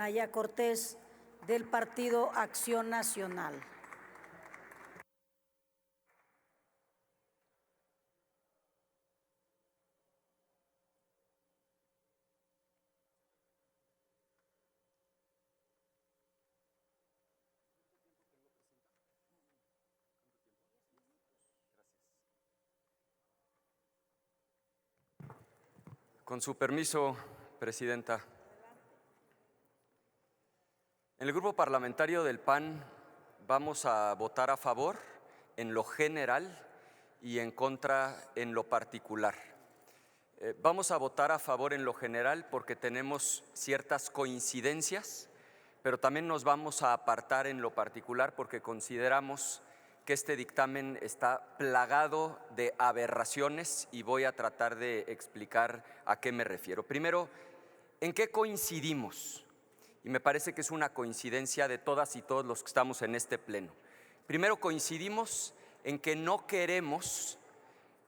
Anaya Cortés, del Partido Acción Nacional. Con su permiso, Presidenta. En el Grupo Parlamentario del PAN vamos a votar a favor en lo general y en contra en lo particular. Vamos a votar a favor en lo general porque tenemos ciertas coincidencias, pero también nos vamos a apartar en lo particular porque consideramos que este dictamen está plagado de aberraciones y voy a tratar de explicar a qué me refiero. Primero, ¿en qué coincidimos? Y me parece que es una coincidencia de todas y todos los que estamos en este pleno. Primero, coincidimos en que no queremos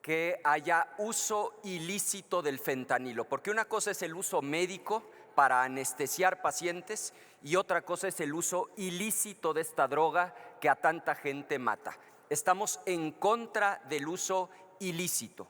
que haya uso ilícito del fentanilo, porque una cosa es el uso médico para anestesiar pacientes y otra cosa es el uso ilícito de esta droga que a tanta gente mata. Estamos en contra del uso ilícito.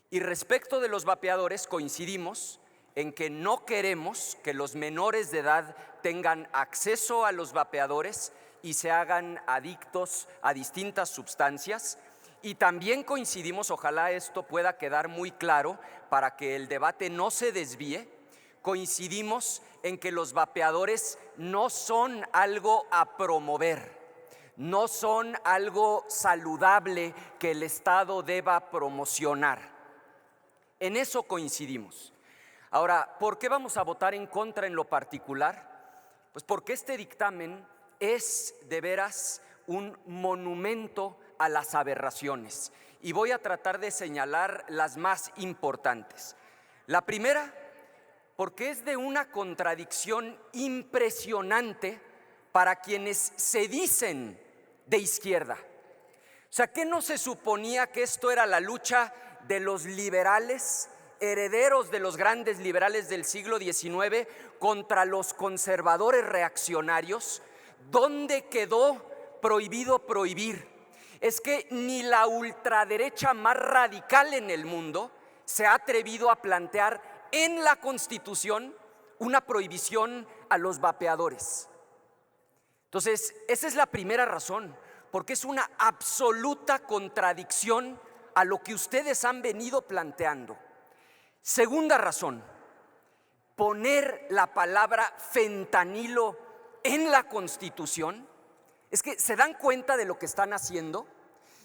Y respecto de los vapeadores, coincidimos en que no queremos que los menores de edad tengan acceso a los vapeadores y se hagan adictos a distintas sustancias. Y también coincidimos, ojalá esto pueda quedar muy claro para que el debate no se desvíe, coincidimos en que los vapeadores no son algo a promover, no son algo saludable que el Estado deba promocionar. En eso coincidimos. Ahora, ¿por qué vamos a votar en contra en lo particular? Pues porque este dictamen es de veras un monumento a las aberraciones y voy a tratar de señalar las más importantes. La primera, porque es de una contradicción impresionante para quienes se dicen de izquierda. O sea, ¿qué no se suponía que esto era la lucha de los liberales, herederos de los grandes liberales del siglo XIX, contra los conservadores reaccionarios? ¿Dónde quedó prohibido prohibir? Es que ni la ultraderecha más radical en el mundo se ha atrevido a plantear en la Constitución una prohibición a los vapeadores. Entonces, esa es la primera razón, porque es una absoluta contradicción a lo que ustedes han venido planteando. Segunda razón, poner la palabra fentanilo en la Constitución. Es que se dan cuenta de lo que están haciendo.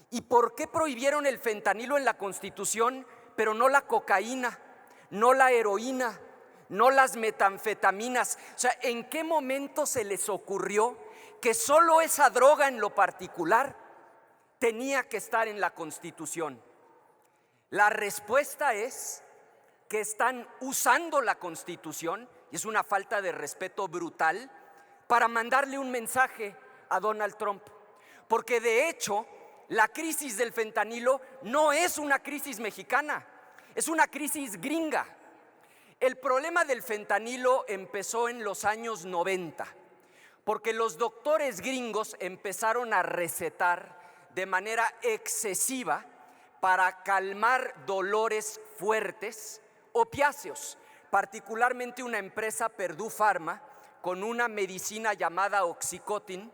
¿Y por qué prohibieron el fentanilo en la Constitución, pero no la cocaína, no la heroína, no las metanfetaminas? O sea, ¿en qué momento se les ocurrió que solo esa droga en lo particular tenía que estar en la Constitución? La respuesta es que están usando la Constitución, y es una falta de respeto brutal, para mandarle un mensaje a Donald Trump. Porque de hecho, la crisis del fentanilo no es una crisis mexicana, es una crisis gringa. El problema del fentanilo empezó en los años 90, porque los doctores gringos empezaron a recetar de manera excesiva para calmar dolores fuertes opiáceos, particularmente una empresa, Purdue Pharma, con una medicina llamada Oxycontin,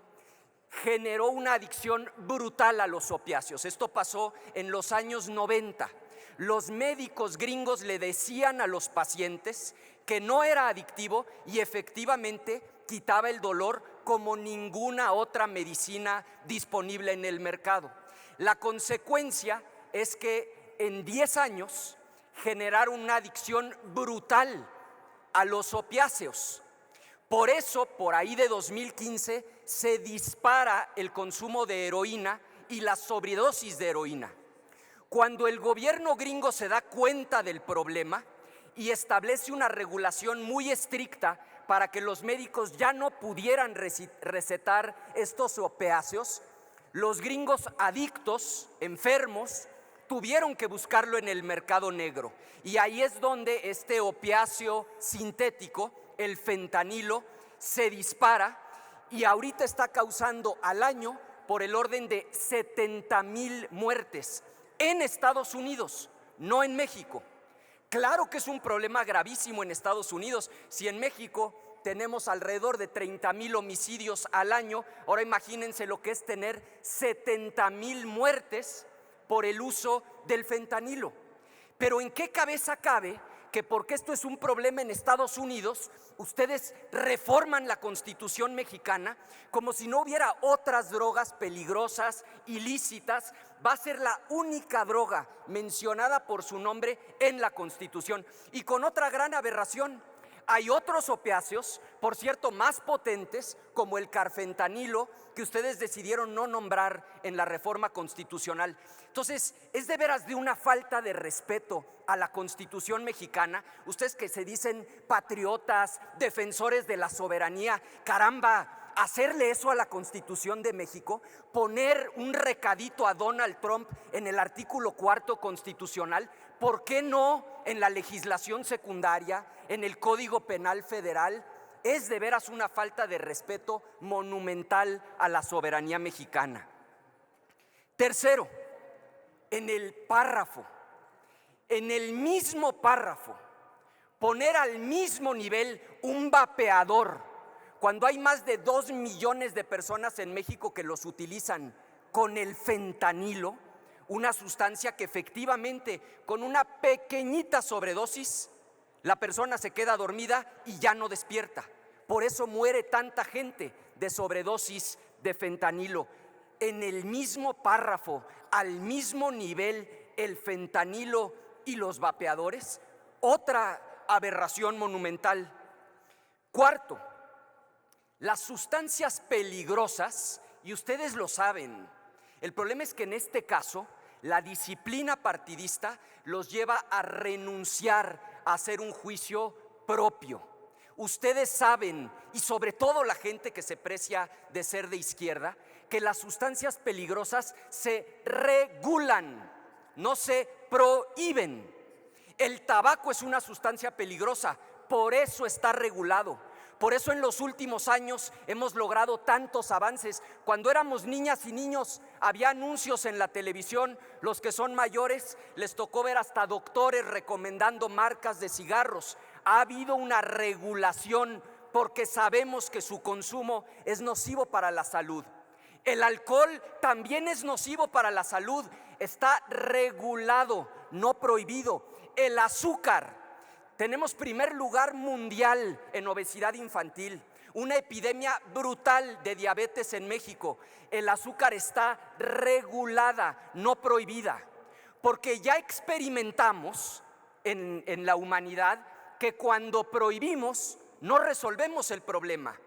generó una adicción brutal a los opiáceos. Esto pasó en los años 90. Los médicos gringos le decían a los pacientes que no era adictivo y efectivamente quitaba el dolor como ninguna otra medicina disponible en el mercado. La consecuencia es que en 10 años generaron una adicción brutal a los opiáceos. Por eso, por ahí de 2015, se dispara el consumo de heroína y la sobredosis de heroína. Cuando el gobierno gringo se da cuenta del problema y establece una regulación muy estricta para que los médicos ya no pudieran recetar estos opiáceos, los gringos adictos, enfermos, tuvieron que buscarlo en el mercado negro. Y ahí es donde este opiáceo sintético, el fentanilo, se dispara y ahorita está causando al año por el orden de 70,000 muertes en Estados Unidos, no en México. Claro que es un problema gravísimo en Estados Unidos. Si en México tenemos alrededor de 30,000 homicidios al año, ahora imagínense lo que es tener 70,000 muertes por el uso del fentanilo. Pero ¿en qué cabeza cabe que porque esto es un problema en Estados Unidos, ustedes reforman la Constitución mexicana como si no hubiera otras drogas peligrosas, ilícitas? Va a ser la única droga mencionada por su nombre en la Constitución. Y con otra gran aberración, hay otros opiáceos, por cierto, más potentes, como el carfentanilo, que ustedes decidieron no nombrar en la reforma constitucional. Entonces, es de veras de una falta de respeto a la Constitución mexicana. Ustedes que se dicen patriotas, defensores de la soberanía, caramba, hacerle eso a la Constitución de México, poner un recadito a Donald Trump en el artículo 4 constitucional, ¿por qué no en la legislación secundaria, en el Código Penal Federal? Es de veras una falta de respeto monumental a la soberanía mexicana. Tercero, en el mismo párrafo, poner al mismo nivel un vapeador, cuando hay más de 2 millones de personas en México que los utilizan, con el fentanilo, una sustancia que efectivamente con una pequeñita sobredosis la persona se queda dormida y ya no despierta. Por eso muere tanta gente de sobredosis de fentanilo. En el mismo párrafo, al mismo nivel, el fentanilo y los vapeadores, otra aberración monumental. Cuarto, las sustancias peligrosas, y ustedes lo saben, el problema es que en este caso la disciplina partidista los lleva a renunciar a hacer un juicio propio. Ustedes saben, y sobre todo la gente que se precia de ser de izquierda, que las sustancias peligrosas se regulan, no se prohíben. El tabaco es una sustancia peligrosa, por eso está regulado. Por eso en los últimos años hemos logrado tantos avances. Cuando éramos niñas y niños había anuncios en la televisión. Los que son mayores les tocó ver hasta doctores recomendando marcas de cigarros. Ha habido una regulación porque sabemos que su consumo es nocivo para la salud. El alcohol también es nocivo para la salud. Está regulado, no prohibido. El azúcar. Tenemos primer lugar mundial en obesidad infantil, una epidemia brutal de diabetes en México. El azúcar está regulada, no prohibida, porque ya experimentamos en la humanidad que cuando prohibimos no resolvemos el problema.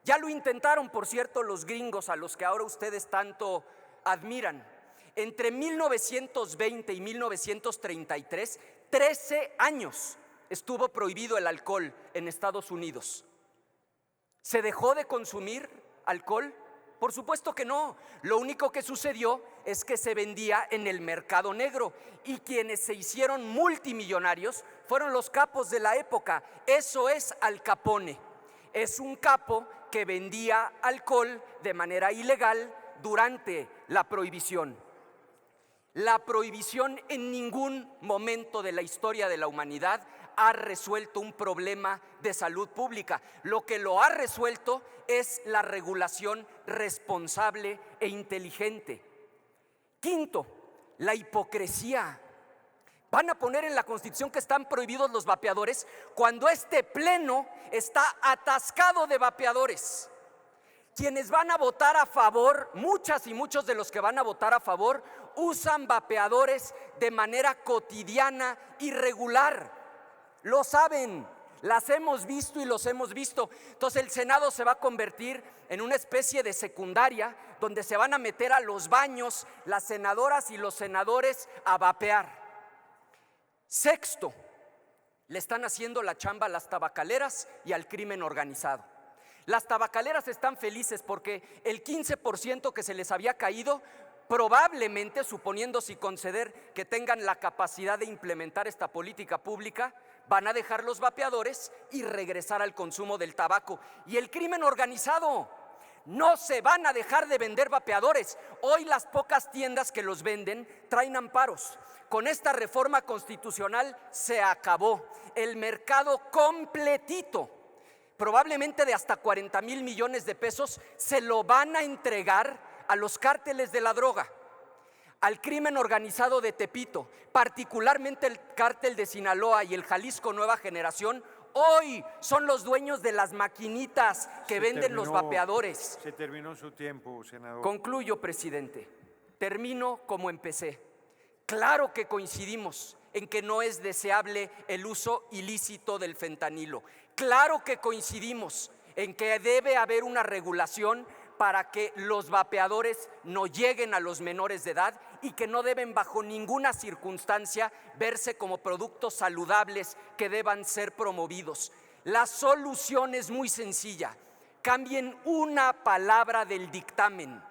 Ya lo intentaron, por cierto, los gringos a los que ahora ustedes tanto admiran. Entre 1920 y 1933, 13 años estuvo prohibido el alcohol en Estados Unidos. ¿Se dejó de consumir alcohol? Por supuesto que no. Lo único que sucedió es que se vendía en el mercado negro y quienes se hicieron multimillonarios fueron los capos de la época. Eso es Al Capone. Es un capo que vendía alcohol de manera ilegal durante la prohibición. La prohibición en ningún momento de la historia de la humanidad ha resuelto un problema de salud pública. Lo que lo ha resuelto es la regulación responsable e inteligente. Quinto, la hipocresía. Van a poner en la Constitución que están prohibidos los vapeadores cuando este pleno está atascado de vapeadores. Quienes van a votar a favor, muchas y muchos de los que van a votar a favor, usan vapeadores de manera cotidiana y regular. Lo saben, las hemos visto y los hemos visto. Entonces el Senado se va a convertir en una especie de secundaria donde se van a meter a los baños las senadoras y los senadores a vapear. Sexto, le están haciendo la chamba a las tabacaleras y al crimen organizado. Las tabacaleras están felices porque el 15% que se les había caído, probablemente, suponiendo sin conceder que tengan la capacidad de implementar esta política pública, van a dejar los vapeadores y regresar al consumo del tabaco. Y el crimen organizado, no se van a dejar de vender vapeadores. Hoy las pocas tiendas que los venden traen amparos. Con esta reforma constitucional se acabó. El mercado completito, probablemente de hasta 40,000 millones de pesos, se lo van a entregar a los cárteles de la droga, al crimen organizado de Tepito, particularmente el cártel de Sinaloa y el Jalisco Nueva Generación. Hoy son los dueños de las maquinitas que venden los vapeadores. Se terminó su tiempo, senador. Concluyo, presidente. Termino como empecé. Claro que coincidimos en que no es deseable el uso ilícito del fentanilo. Claro que coincidimos en que debe haber una regulación para que los vapeadores no lleguen a los menores de edad y que no deben bajo ninguna circunstancia verse como productos saludables que deban ser promovidos. La solución es muy sencilla. Cambien una palabra del dictamen.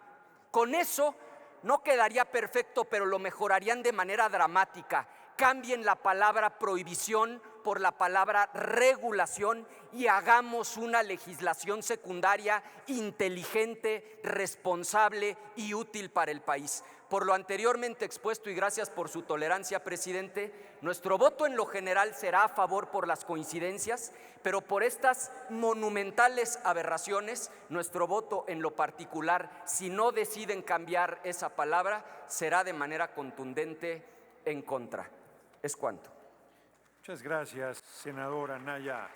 Con eso no quedaría perfecto, pero lo mejorarían de manera dramática. Cambien la palabra prohibición por la palabra regulación y hagamos una legislación secundaria inteligente, responsable y útil para el país. Por lo anteriormente expuesto y gracias por su tolerancia, presidente, nuestro voto en lo general será a favor por las coincidencias, pero por estas monumentales aberraciones, nuestro voto en lo particular, si no deciden cambiar esa palabra, será de manera contundente en contra. Es cuanto. Muchas gracias, senadora Anaya.